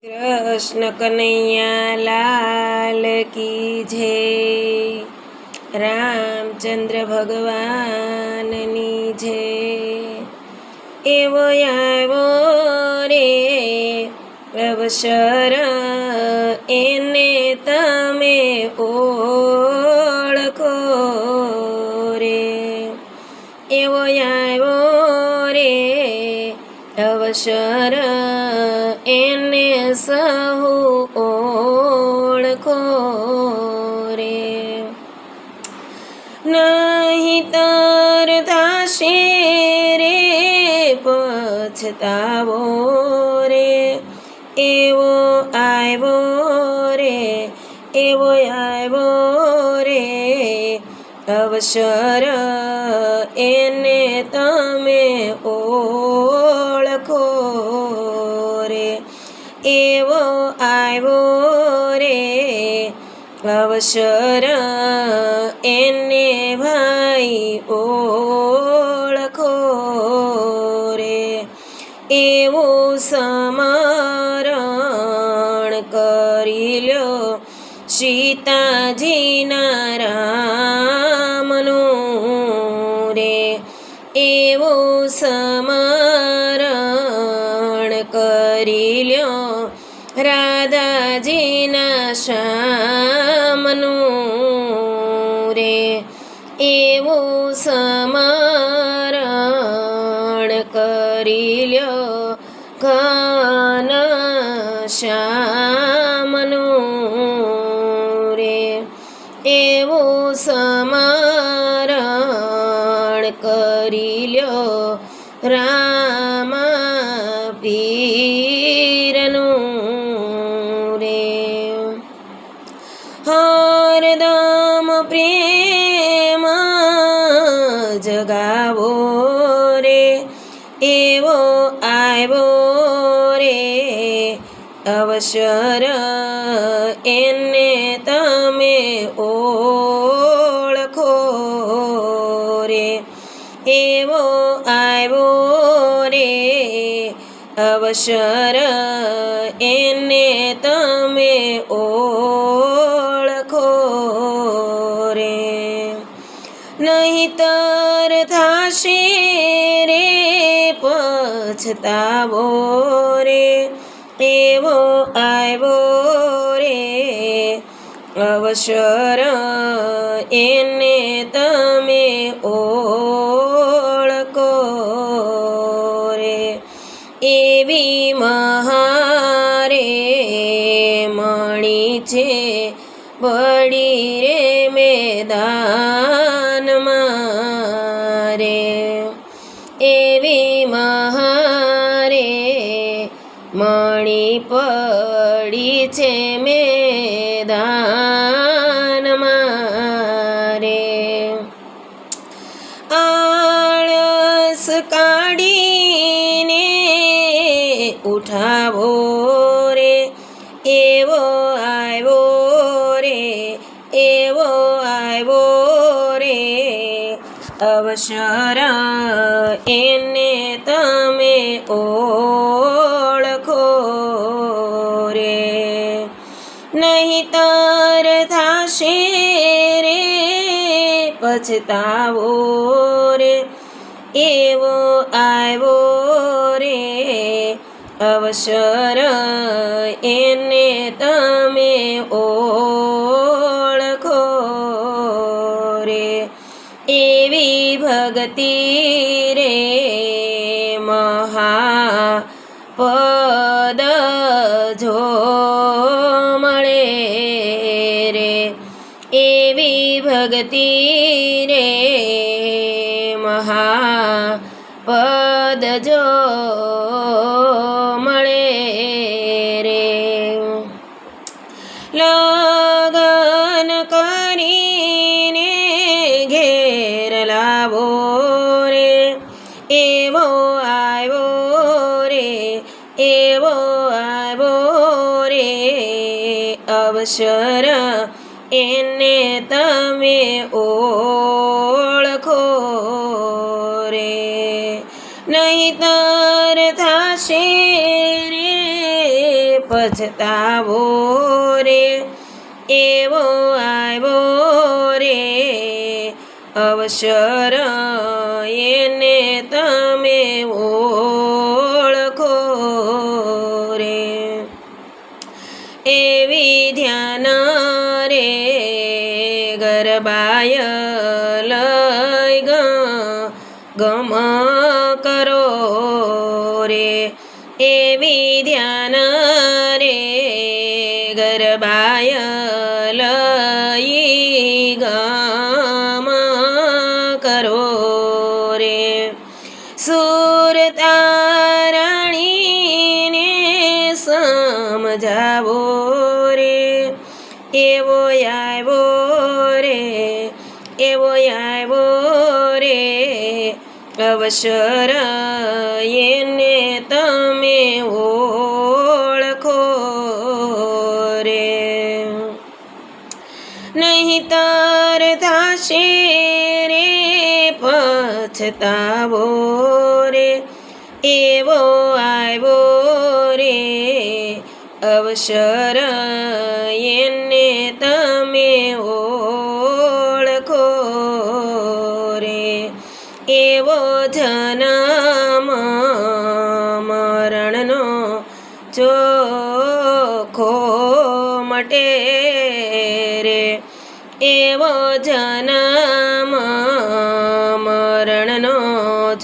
कृष्ण कन्हैया लाल की जय। रामचंद्र भगवाननी जय। एवो આવ્યો રે અવસર એને તમે ઓળખો રે। એવો આવ્યો રે અવસર એને સહુ ઓળખો રે। નહીતર થશે રે પછતાવો રે। એવો આવ્યો રે એવો આવ્યો રે અવસર એને તમે ઓળખો રે। એવો આવ્યો રે અવસર એને ભાઈ ઓળખો રે। એવું સમરણ કરી લ્યો સીતાજીના રામનું રે। એવું સમરણ કરી લ્યો રાધાજીના શ્યામનું રે। એવું સમરણ કરી લ્યો ઘનશ્યામનું રે। એવું સમરણ કરી લ્યો રામ પીરનું રે। હરદમ પ્રેમ જગાવો રે એવો આવ્યો રે અવસર એને તમે ઓળખો રે। એવો આવ્યો રે અવસર એને તમે ઓળખો રે। નહીતર થશે રે પછતાવો રે। એવો આવ્યો રે અવસર એને તમે ઓળખો રે। એવી મહારે મણી છે બળી રે મેદાનમાં રે। એવી મહારે મણી પડી છે મેદાનમાં રે। આળસ કાઢીને ઉઠાવો રે એવો આવ્યો રે એવો આવ્યો રે અવસર એને તમે ઓળખો રે। નહીતર થશે રે પછતાવો રે। એવો આવ્યો રે અવસર એને તમે ઓળખો રે। એવી ભક્તિ રે મહાપદ જો મળે રે। એવી ભક્તિ રે મહાપદ જો મળે રે। લગન કરીને ઘેર લાવો રે એવો આવ્યો રે એવો આવ્યો રે અવસર એને તમે ઓળખો રે। નહીતર થશે રે પછતાવો રે એવો આવ્યો રે અવસર એને તમે ઓળખો રે એવી ધ્યાન રે ગરબાય લઈ ગમ કરો રે એવી ધ્યાન રે ગરબાય લઈ ગમ કરો રે સુર તારણીને સમજાવો રે એવો આવ્યો રે એવો આવ્યો રે અવસર એને તમે ઓળખો રે નહીંતર થશે રે પછતાવો રે એવો આવ્યો રે અવસર એને તમે ઓળખો રે એવો જન્મ મરણનો ચોખ્ખો મટે રે એવો જન્મ મરણનો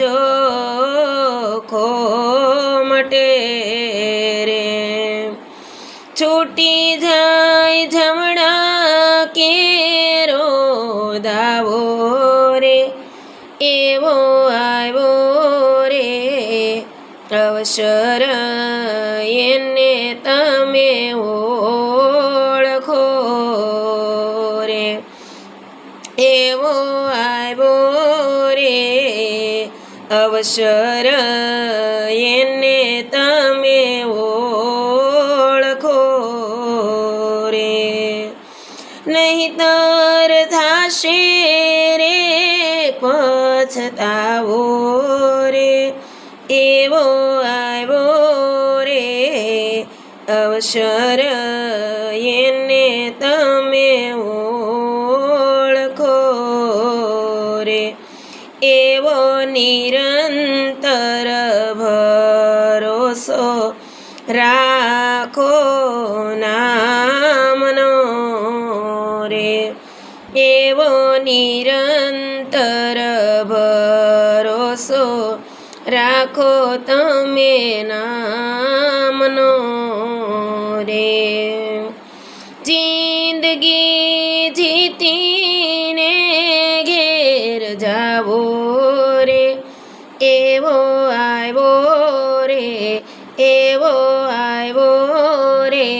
ચોખ્ખો મટે રે છૂટી જાય જમણા કેરો દાવો રે એવો આવ્યો રે અવસર એને તમે ઓળખો રે એવો આવ્યો રે અવસર એને તમે ઓળખો રે નહીંતર થશે રે પછતાવો રે એવો આવ્યો રે અવસર એને તમે ઓળખો રે એવો નિરંતર ભરોસો રાખો નામનો રે એવો નિરંતર ભરોસો રાખો તમે નામનો રે જિંદગી જીતીને ઘેર જાવો રે એવો આવ્યો રે એવો આવ્યો રે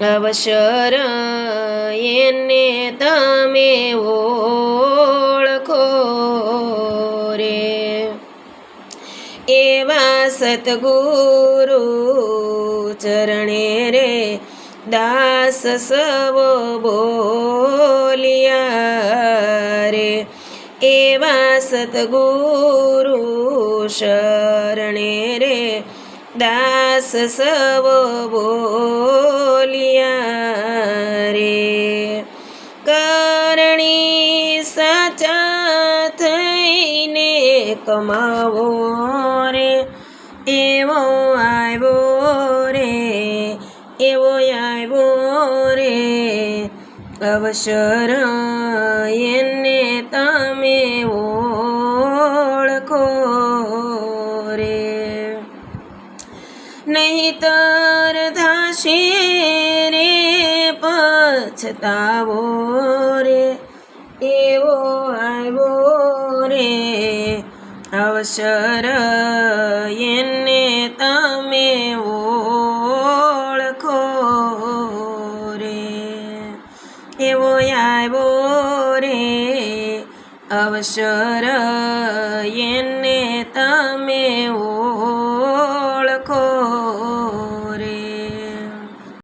અવસર એને તમે ઓળખો રે એવા સતગુરુ ચરણે રે દાસ સવ બોલિયા રે એવા સતગુરુ શરણે રે દાસ સવ બોલિયા રે કરણી સાચા થઈને કમાવો રે એવો આવ્યો રે એવો આવ્યો રે અવસર એને તમે ઓળખો રે નહીંતર થશે રે પછતાવો રે એવો આવ્યો રે અવસર એને તમે ઓળખો રે એવો આવ્યો રે અવસર એને